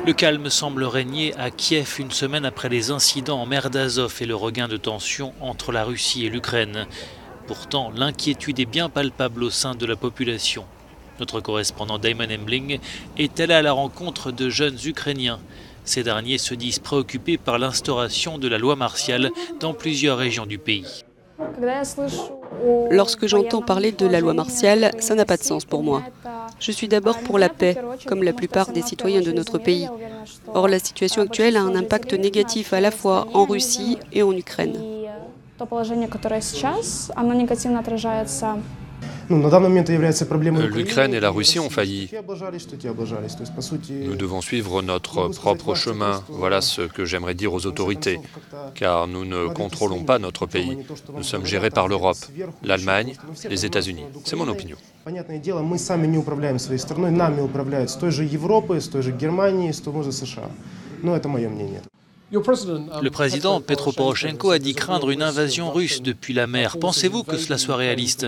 Le calme semble régner à Kiev une semaine après les incidents en mer d'Azov et le regain de tension entre la Russie et l'Ukraine. Pourtant, l'inquiétude est bien palpable au sein de la population. Notre correspondant Damon Embling est allé à la rencontre de jeunes Ukrainiens. Ces derniers se disent préoccupés par l'instauration de la loi martiale dans plusieurs régions du pays. Lorsque j'entends parler de la loi martiale, ça n'a pas de sens pour moi. Je suis d'abord pour la paix, comme la plupart des citoyens de notre pays. Or, la situation actuelle a un impact négatif à la fois en Russie et en Ukraine. L'Ukraine et la Russie ont failli. Nous devons suivre notre propre chemin. Voilà ce que j'aimerais dire aux autorités, car nous ne contrôlons pas notre pays. Nous sommes gérés par l'Europe, l'Allemagne, les États-Unis. C'est mon opinion. Le président Petro Poroshenko a dit craindre une invasion russe depuis la mer. Pensez-vous que cela soit réaliste ?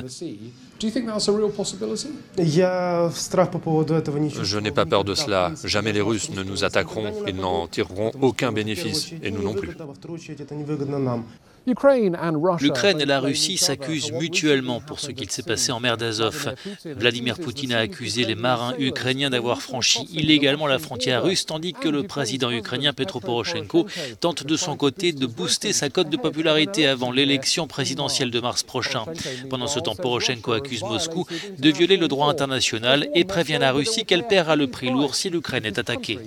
Je n'ai pas peur de cela. Jamais les Russes ne nous attaqueront et n'en tireront aucun bénéfice, et nous non plus. L'Ukraine et la Russie s'accusent mutuellement pour ce qu'il s'est passé en mer d'Azov. Vladimir Poutine a accusé les marins ukrainiens d'avoir franchi illégalement la frontière russe, tandis que le président ukrainien Petro Poroshenko tente de son côté de booster sa cote de popularité avant l'élection présidentielle de mars prochain. Pendant ce temps, Poroshenko accuse Moscou de violer le droit international et prévient la Russie qu'elle paiera le prix lourd si l'Ukraine est attaquée.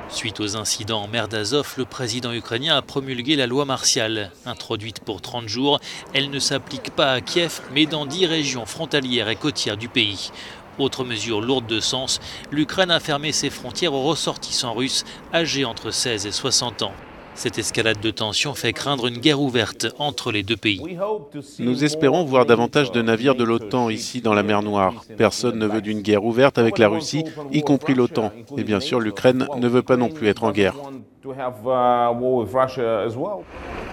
Suite aux incidents en mer d'Azov, le président ukrainien a promulgué la loi martiale. Introduite pour 30 jours, elle ne s'applique pas à Kiev, mais dans 10 régions frontalières et côtières du pays. Autre mesure lourde de sens, l'Ukraine a fermé ses frontières aux ressortissants russes âgés entre 16 et 60 ans. Cette escalade de tension fait craindre une guerre ouverte entre les deux pays. Nous espérons voir davantage de navires de l'OTAN ici dans la mer Noire. Personne ne veut d'une guerre ouverte avec la Russie, y compris l'OTAN. Et bien sûr, l'Ukraine ne veut pas non plus être en guerre.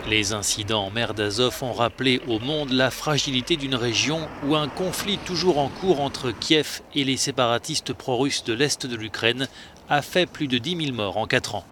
Les incidents en mer d'Azov ont rappelé au monde la fragilité d'une région où un conflit toujours en cours entre Kiev et les séparatistes pro-russes de l'Est de l'Ukraine a fait plus de 10 000 morts en 4 ans.